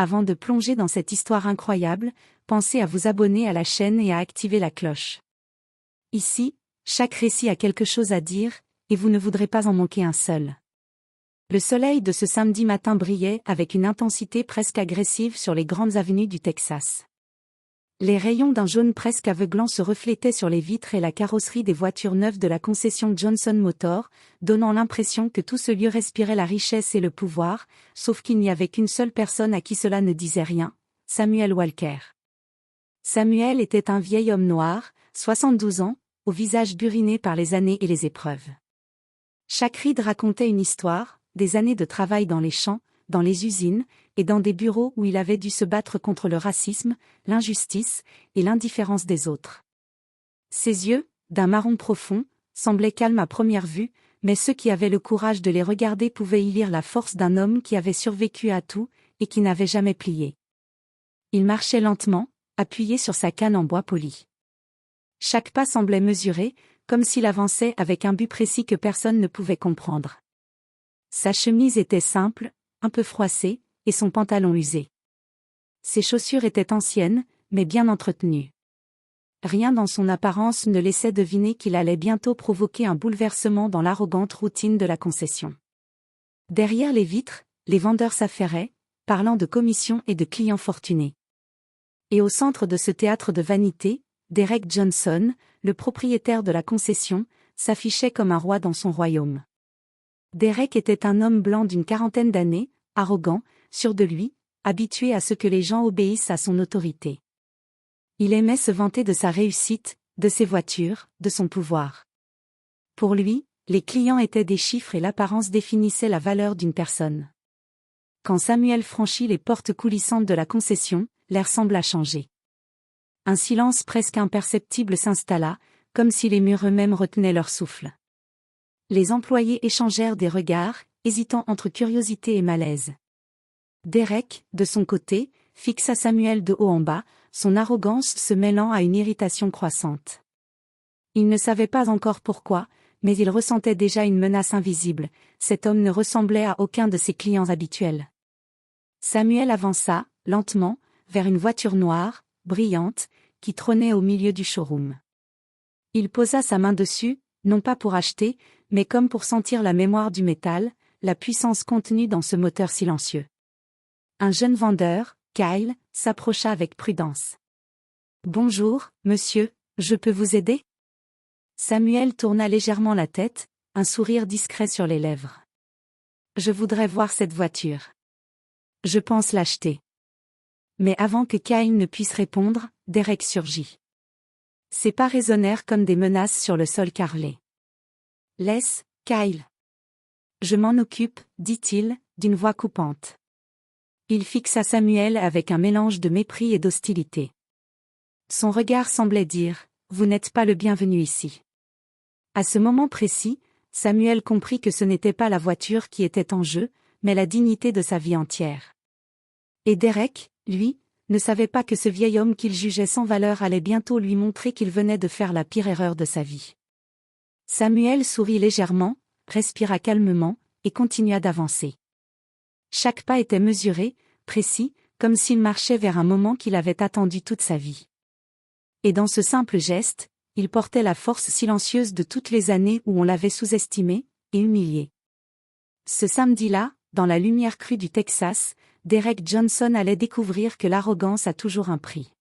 Avant de plonger dans cette histoire incroyable, pensez à vous abonner à la chaîne et à activer la cloche. Ici, chaque récit a quelque chose à dire, et vous ne voudrez pas en manquer un seul. Le soleil de ce samedi matin brillait avec une intensité presque agressive sur les grandes avenues du Texas. Les rayons d'un jaune presque aveuglant se reflétaient sur les vitres et la carrosserie des voitures neuves de la concession Johnson Motor, donnant l'impression que tout ce lieu respirait la richesse et le pouvoir, sauf qu'il n'y avait qu'une seule personne à qui cela ne disait rien, Samuel Walker. Samuel était un vieil homme noir, 72 ans, au visage buriné par les années et les épreuves. Chaque ride racontait une histoire, des années de travail dans les champs, dans les usines, et dans des bureaux où il avait dû se battre contre le racisme, l'injustice, et l'indifférence des autres. Ses yeux, d'un marron profond, semblaient calmes à première vue, mais ceux qui avaient le courage de les regarder pouvaient y lire la force d'un homme qui avait survécu à tout, et qui n'avait jamais plié. Il marchait lentement, appuyé sur sa canne en bois poli. Chaque pas semblait mesuré, comme s'il avançait avec un but précis que personne ne pouvait comprendre. Sa chemise était simple, un peu froissée, et son pantalon usé. Ses chaussures étaient anciennes, mais bien entretenues. Rien dans son apparence ne laissait deviner qu'il allait bientôt provoquer un bouleversement dans l'arrogante routine de la concession. Derrière les vitres, les vendeurs s'affairaient, parlant de commissions et de clients fortunés. Et au centre de ce théâtre de vanité, Derek Johnson, le propriétaire de la concession, s'affichait comme un roi dans son royaume. Derek était un homme blanc d'une quarantaine d'années, arrogant, sûr de lui, habitué à ce que les gens obéissent à son autorité. Il aimait se vanter de sa réussite, de ses voitures, de son pouvoir. Pour lui, les clients étaient des chiffres et l'apparence définissait la valeur d'une personne. Quand Samuel franchit les portes coulissantes de la concession, l'air sembla changer. Un silence presque imperceptible s'installa, comme si les murs eux-mêmes retenaient leur souffle. Les employés échangèrent des regards, hésitant entre curiosité et malaise. Derek, de son côté, fixa Samuel de haut en bas, son arrogance se mêlant à une irritation croissante. Il ne savait pas encore pourquoi, mais il ressentait déjà une menace invisible, cet homme ne ressemblait à aucun de ses clients habituels. Samuel avança, lentement, vers une voiture noire, brillante, qui trônait au milieu du showroom. Il posa sa main dessus, non pas pour acheter, mais comme pour sentir la mémoire du métal, la puissance contenue dans ce moteur silencieux. Un jeune vendeur, Kyle, s'approcha avec prudence. « Bonjour, monsieur, je peux vous aider ?» Samuel tourna légèrement la tête, un sourire discret sur les lèvres. « Je voudrais voir cette voiture. Je pense l'acheter. » Mais avant que Kyle ne puisse répondre, Derek surgit. Ses pas résonnèrent comme des menaces sur le sol carrelé. « Laisse, Kyle. »« Je m'en occupe, » dit-il, d'une voix coupante. Il fixa Samuel avec un mélange de mépris et d'hostilité. Son regard semblait dire « Vous n'êtes pas le bienvenu ici. » À ce moment précis, Samuel comprit que ce n'était pas la voiture qui était en jeu, mais la dignité de sa vie entière. Et Derek, lui, ne savait pas que ce vieil homme qu'il jugeait sans valeur allait bientôt lui montrer qu'il venait de faire la pire erreur de sa vie. Samuel sourit légèrement, respira calmement, et continua d'avancer. Chaque pas était mesuré, précis, comme s'il marchait vers un moment qu'il avait attendu toute sa vie. Et dans ce simple geste, il portait la force silencieuse de toutes les années où on l'avait sous-estimé et humilié. Ce samedi-là, dans la lumière crue du Texas, Derek Johnson allait découvrir que l'arrogance a toujours un prix.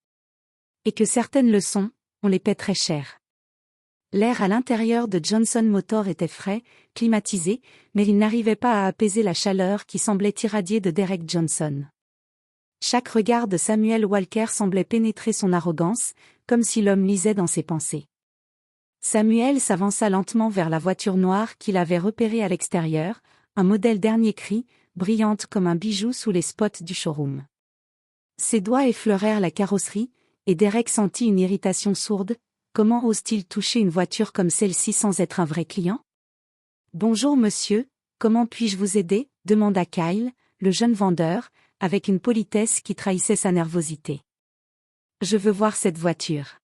Et que certaines leçons, on les paie très cher. L'air à l'intérieur de Johnson Motor était frais, climatisé, mais il n'arrivait pas à apaiser la chaleur qui semblait irradier de Derek Johnson. Chaque regard de Samuel Walker semblait pénétrer son arrogance, comme si l'homme lisait dans ses pensées. Samuel s'avança lentement vers la voiture noire qu'il avait repérée à l'extérieur, un modèle dernier cri, brillante comme un bijou sous les spots du showroom. Ses doigts effleurèrent la carrosserie, et Derek sentit une irritation sourde. Comment ose-t-il toucher une voiture comme celle-ci sans être un vrai client ? « Bonjour monsieur, comment puis-je vous aider ?» demanda Kyle, le jeune vendeur, avec une politesse qui trahissait sa nervosité. « Je veux voir cette voiture. »«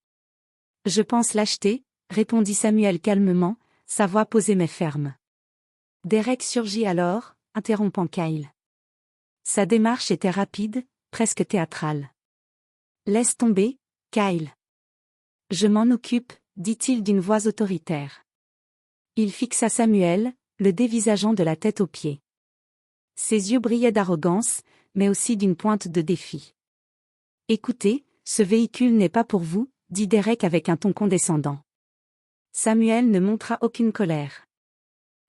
Je pense l'acheter, » répondit Samuel calmement, sa voix posée mais ferme. Derek surgit alors, interrompant Kyle. Sa démarche était rapide, presque théâtral. Laisse tomber, Kyle. Je m'en occupe, dit-il d'une voix autoritaire. Il fixa Samuel, le dévisageant de la tête aux pieds. Ses yeux brillaient d'arrogance, mais aussi d'une pointe de défi. Écoutez, ce véhicule n'est pas pour vous, dit Derek avec un ton condescendant. Samuel ne montra aucune colère.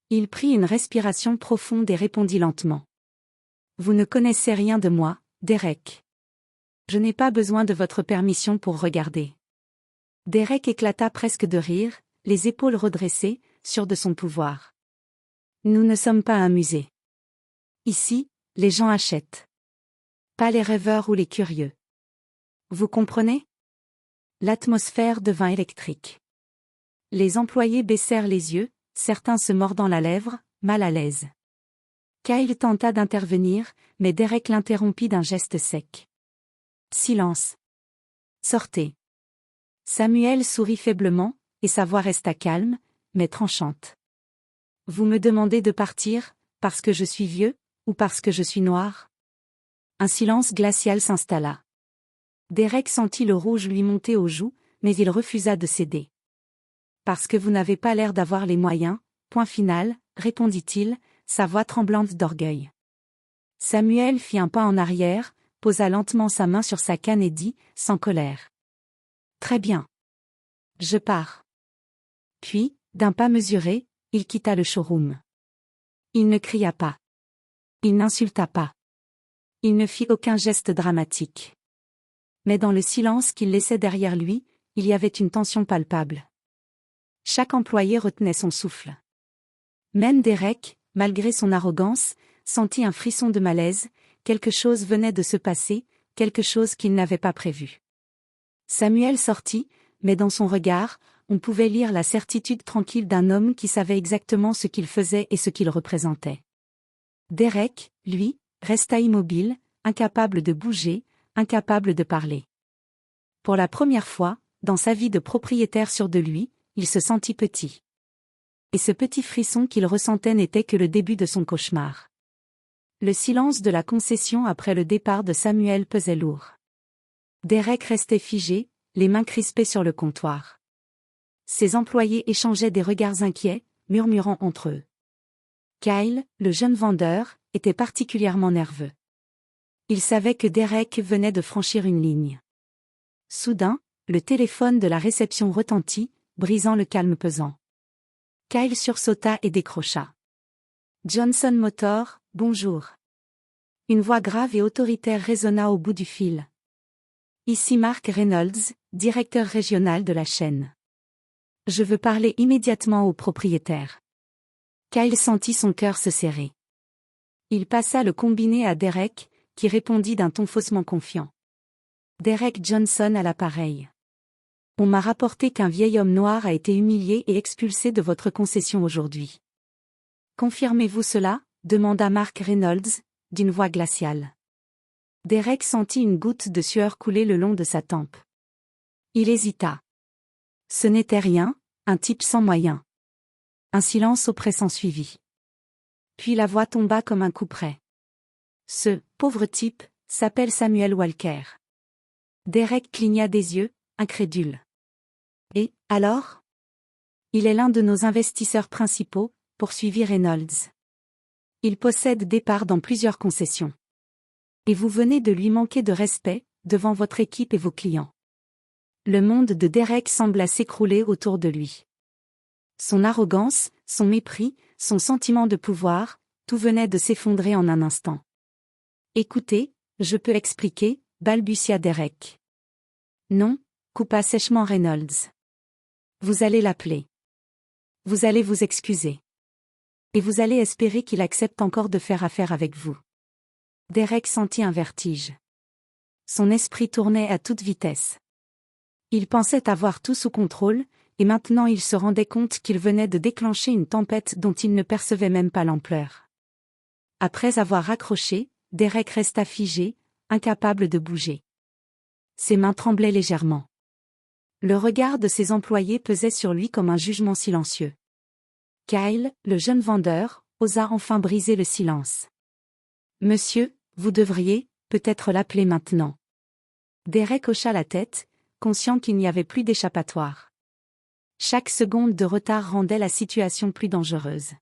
Il prit une respiration profonde et répondit lentement. Vous ne connaissez rien de moi, Derek. Je n'ai pas besoin de votre permission pour regarder. Derek éclata presque de rire, les épaules redressées, sûr de son pouvoir. Nous ne sommes pas un musée. Ici, les gens achètent. Pas les rêveurs ou les curieux. Vous comprenez? L'atmosphère devint électrique. Les employés baissèrent les yeux, certains se mordant la lèvre, mal à l'aise. Kyle tenta d'intervenir, mais Derek l'interrompit d'un geste sec. Silence. Sortez. Samuel sourit faiblement, et sa voix resta calme, mais tranchante. Vous me demandez de partir, parce que je suis vieux, ou parce que je suis noir? Un silence glacial s'installa. Derek sentit le rouge lui monter aux joues, mais il refusa de céder. Parce que vous n'avez pas l'air d'avoir les moyens, point final, répondit-il, sa voix tremblante d'orgueil. Samuel fit un pas en arrière, posa lentement sa main sur sa canne et dit, sans colère. Très bien. Je pars. Puis, d'un pas mesuré, il quitta le showroom. Il ne cria pas. Il n'insulta pas. Il ne fit aucun geste dramatique. Mais dans le silence qu'il laissait derrière lui, il y avait une tension palpable. Chaque employé retenait son souffle. Même Derek, malgré son arrogance, sentit un frisson de malaise, quelque chose venait de se passer, quelque chose qu'il n'avait pas prévu. Samuel sortit, mais dans son regard, on pouvait lire la certitude tranquille d'un homme qui savait exactement ce qu'il faisait et ce qu'il représentait. Derek, lui, resta immobile, incapable de bouger, incapable de parler. Pour la première fois, dans sa vie de propriétaire sûr de lui, il se sentit petit. Et ce petit frisson qu'il ressentait n'était que le début de son cauchemar. Le silence de la concession après le départ de Samuel pesait lourd. Derek restait figé, les mains crispées sur le comptoir. Ses employés échangeaient des regards inquiets, murmurant entre eux. Kyle, le jeune vendeur, était particulièrement nerveux. Il savait que Derek venait de franchir une ligne. Soudain, le téléphone de la réception retentit, brisant le calme pesant. Kyle sursauta et décrocha. Johnson Motor, bonjour. Une voix grave et autoritaire résonna au bout du fil. Ici Mark Reynolds, directeur régional de la chaîne. Je veux parler immédiatement au propriétaire. Kyle sentit son cœur se serrer. Il passa le combiné à Derek, qui répondit d'un ton faussement confiant. Derek Johnson à l'appareil. On m'a rapporté qu'un vieil homme noir a été humilié et expulsé de votre concession aujourd'hui. Confirmez-vous cela? Demanda Mark Reynolds, d'une voix glaciale. Derek sentit une goutte de sueur couler le long de sa tempe. Il hésita. Ce n'était rien, un type sans moyens. Un silence oppressant suivit. Puis la voix tomba comme un coup près. Ce pauvre type s'appelle Samuel Walker. Derek cligna des yeux, incrédule. Et, alors? Il est l'un de nos investisseurs principaux, poursuivit Reynolds. Il possède des parts dans plusieurs concessions. Et vous venez de lui manquer de respect, devant votre équipe et vos clients. Le monde de Derek sembla s'écrouler autour de lui. Son arrogance, son mépris, son sentiment de pouvoir, tout venait de s'effondrer en un instant. Écoutez, je peux expliquer, balbutia Derek. Non, coupa sèchement Reynolds. Vous allez l'appeler. Vous allez vous excuser. Et vous allez espérer qu'il accepte encore de faire affaire avec vous. Derek sentit un vertige. Son esprit tournait à toute vitesse. Il pensait avoir tout sous contrôle, et maintenant il se rendait compte qu'il venait de déclencher une tempête dont il ne percevait même pas l'ampleur. Après avoir raccroché, Derek resta figé, incapable de bouger. Ses mains tremblaient légèrement. Le regard de ses employés pesait sur lui comme un jugement silencieux. Kyle, le jeune vendeur, osa enfin briser le silence. « Monsieur, vous devriez, peut-être l'appeler maintenant. Derek hocha la tête, conscient qu'il n'y avait plus d'échappatoire. Chaque seconde de retard rendait la situation plus dangereuse.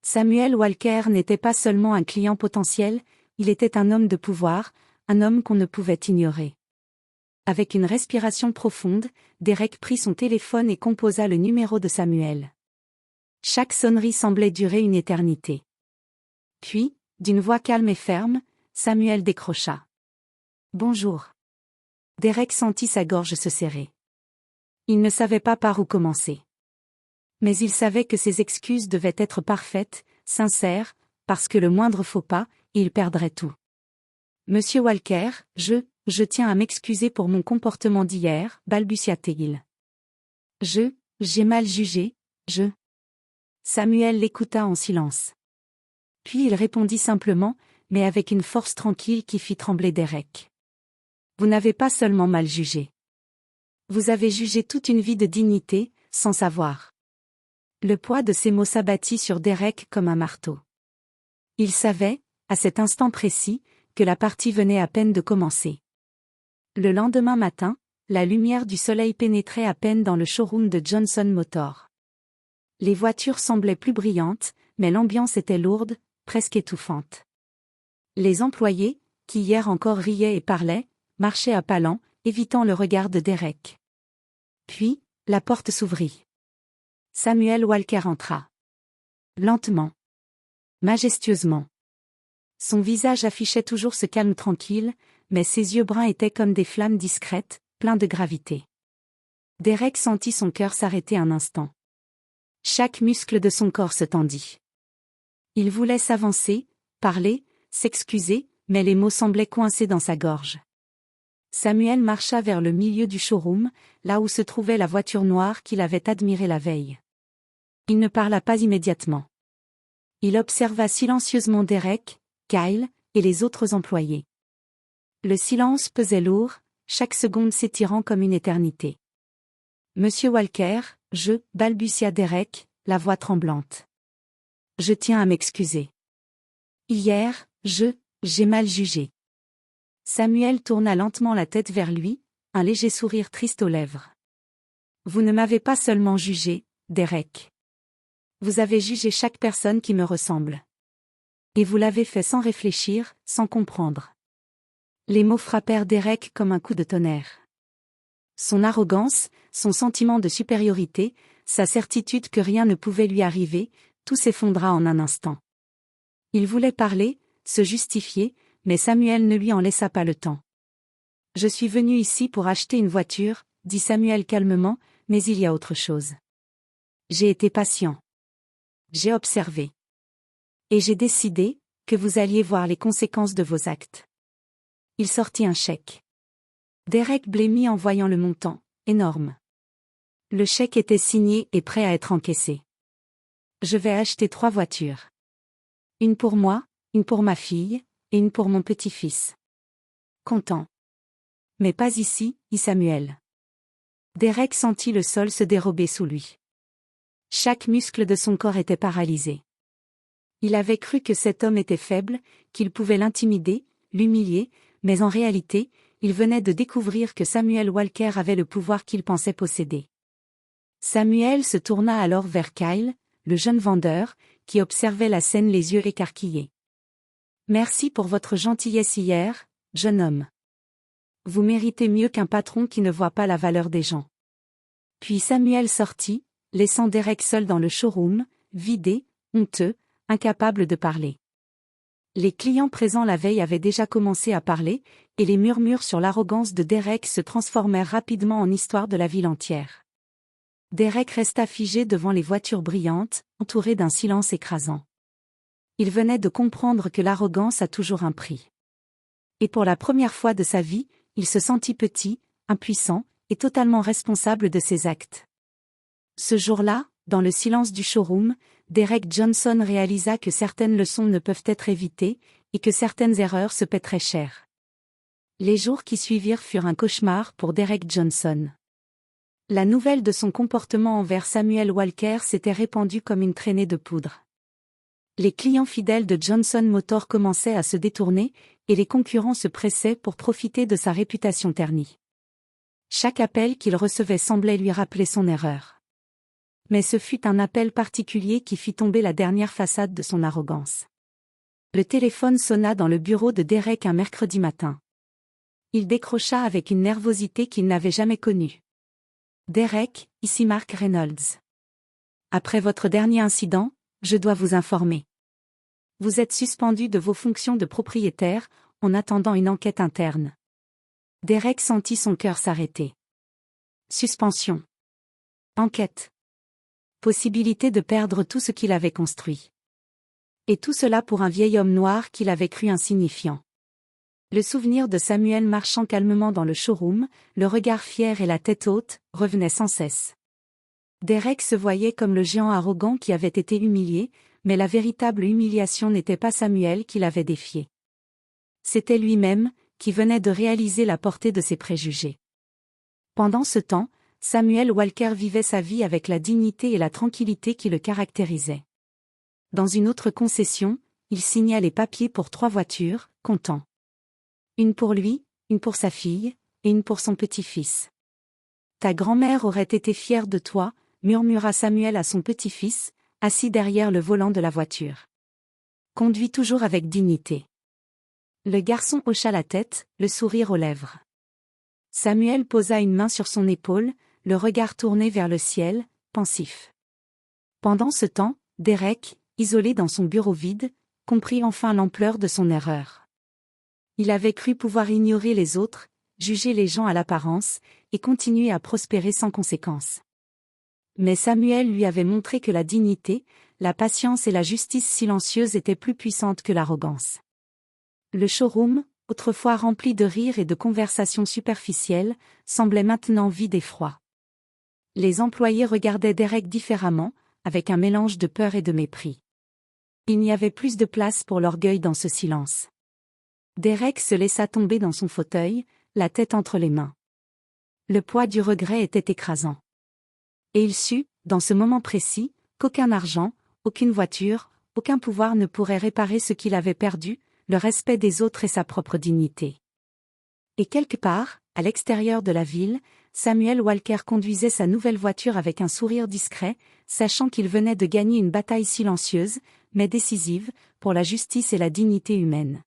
Samuel Walker n'était pas seulement un client potentiel, il était un homme de pouvoir, un homme qu'on ne pouvait ignorer. Avec une respiration profonde, Derek prit son téléphone et composa le numéro de Samuel. Chaque sonnerie semblait durer une éternité. Puis, d'une voix calme et ferme, Samuel décrocha. « Bonjour. » Derek sentit sa gorge se serrer. Il ne savait pas par où commencer. Mais il savait que ses excuses devaient être parfaites, sincères, parce que le moindre faux pas, il perdrait tout. « Monsieur Walker, je tiens à m'excuser pour mon comportement d'hier, balbutia-t-il. J'ai mal jugé, Samuel l'écouta en silence. Puis il répondit simplement, mais avec une force tranquille qui fit trembler Derek. Vous n'avez pas seulement mal jugé. Vous avez jugé toute une vie de dignité, sans savoir. Le poids de ces mots s'abattit sur Derek comme un marteau. Il savait, à cet instant précis, que la partie venait à peine de commencer. Le lendemain matin, la lumière du soleil pénétrait à peine dans le showroom de Johnson Motors. Les voitures semblaient plus brillantes, mais l'ambiance était lourde, presque étouffante. Les employés, qui hier encore riaient et parlaient, marchaient à pas lents, évitant le regard de Derek. Puis, la porte s'ouvrit. Samuel Walker entra. Lentement. Majestueusement. Son visage affichait toujours ce calme tranquille, mais ses yeux bruns étaient comme des flammes discrètes, pleins de gravité. Derek sentit son cœur s'arrêter un instant. Chaque muscle de son corps se tendit. Il voulait s'avancer, parler, s'excuser, mais les mots semblaient coincés dans sa gorge. Samuel marcha vers le milieu du showroom, là où se trouvait la voiture noire qu'il avait admirée la veille. Il ne parla pas immédiatement. Il observa silencieusement Derek, Kyle, et les autres employés. Le silence pesait lourd, chaque seconde s'étirant comme une éternité. Monsieur Walker, balbutia Derek, la voix tremblante. Je tiens à m'excuser. Hier, j'ai mal jugé. Samuel tourna lentement la tête vers lui, un léger sourire triste aux lèvres. Vous ne m'avez pas seulement jugé, Derek. Vous avez jugé chaque personne qui me ressemble. Et vous l'avez fait sans réfléchir, sans comprendre. Les mots frappèrent Derek comme un coup de tonnerre. Son arrogance, son sentiment de supériorité, sa certitude que rien ne pouvait lui arriver, tout s'effondra en un instant. Il voulait parler, se justifier, mais Samuel ne lui en laissa pas le temps. « Je suis venu ici pour acheter une voiture, » dit Samuel calmement, « mais il y a autre chose. J'ai été patient. J'ai observé. Et j'ai décidé que vous alliez voir les conséquences de vos actes. » Il sortit un chèque. Derek blêmit en voyant le montant, énorme. Le chèque était signé et prêt à être encaissé. « Je vais acheter 3 voitures. Une pour moi, une pour ma fille, et une pour mon petit-fils. » Content. « Mais pas ici, dit Samuel. » Derek sentit le sol se dérober sous lui. Chaque muscle de son corps était paralysé. Il avait cru que cet homme était faible, qu'il pouvait l'intimider, l'humilier, mais en réalité, il venait de découvrir que Samuel Walker avait le pouvoir qu'il pensait posséder. Samuel se tourna alors vers Kyle, le jeune vendeur, qui observait la scène les yeux écarquillés. « Merci pour votre gentillesse hier, jeune homme. Vous méritez mieux qu'un patron qui ne voit pas la valeur des gens. » Puis Samuel sortit, laissant Derek seul dans le showroom, vidé, honteux, incapable de parler. Les clients présents la veille avaient déjà commencé à parler, et les murmures sur l'arrogance de Derek se transformèrent rapidement en histoire de la ville entière. Derek resta figé devant les voitures brillantes, entouré d'un silence écrasant. Il venait de comprendre que l'arrogance a toujours un prix. Et pour la première fois de sa vie, il se sentit petit, impuissant, et totalement responsable de ses actes. Ce jour-là, dans le silence du showroom, Derek Johnson réalisa que certaines leçons ne peuvent être évitées, et que certaines erreurs se paient très cher. Les jours qui suivirent furent un cauchemar pour Derek Johnson. La nouvelle de son comportement envers Samuel Walker s'était répandue comme une traînée de poudre. Les clients fidèles de Johnson Motors commençaient à se détourner, et les concurrents se pressaient pour profiter de sa réputation ternie. Chaque appel qu'il recevait semblait lui rappeler son erreur. Mais ce fut un appel particulier qui fit tomber la dernière façade de son arrogance. Le téléphone sonna dans le bureau de Derek un mercredi matin. Il décrocha avec une nervosité qu'il n'avait jamais connue. « Derek, ici Mark Reynolds. Après votre dernier incident, je dois vous informer. Vous êtes suspendu de vos fonctions de propriétaire, en attendant une enquête interne. » Derek sentit son cœur s'arrêter. Suspension. Enquête. Possibilité de perdre tout ce qu'il avait construit. Et tout cela pour un vieil homme noir qu'il avait cru insignifiant. Le souvenir de Samuel marchant calmement dans le showroom, le regard fier et la tête haute, revenait sans cesse. Derek se voyait comme le géant arrogant qui avait été humilié, mais la véritable humiliation n'était pas Samuel qui l'avait défié. C'était lui-même, qui venait de réaliser la portée de ses préjugés. Pendant ce temps, Samuel Walker vivait sa vie avec la dignité et la tranquillité qui le caractérisaient. Dans une autre concession, il signa les papiers pour 3 voitures, content. Une pour lui, une pour sa fille, et une pour son petit-fils. « Ta grand-mère aurait été fière de toi », murmura Samuel à son petit-fils, assis derrière le volant de la voiture. « Conduis toujours avec dignité. » Le garçon hocha la tête, le sourire aux lèvres. Samuel posa une main sur son épaule, le regard tourné vers le ciel, pensif. Pendant ce temps, Derek, isolé dans son bureau vide, comprit enfin l'ampleur de son erreur. Il avait cru pouvoir ignorer les autres, juger les gens à l'apparence, et continuer à prospérer sans conséquence. Mais Samuel lui avait montré que la dignité, la patience et la justice silencieuse étaient plus puissantes que l'arrogance. Le showroom, autrefois rempli de rires et de conversations superficielles, semblait maintenant vide et froid. Les employés regardaient Derek différemment, avec un mélange de peur et de mépris. Il n'y avait plus de place pour l'orgueil dans ce silence. Derek se laissa tomber dans son fauteuil, la tête entre les mains. Le poids du regret était écrasant. Et il sut, dans ce moment précis, qu'aucun argent, aucune voiture, aucun pouvoir ne pourrait réparer ce qu'il avait perdu, le respect des autres et sa propre dignité. Et quelque part, à l'extérieur de la ville, Samuel Walker conduisait sa nouvelle voiture avec un sourire discret, sachant qu'il venait de gagner une bataille silencieuse, mais décisive, pour la justice et la dignité humaine.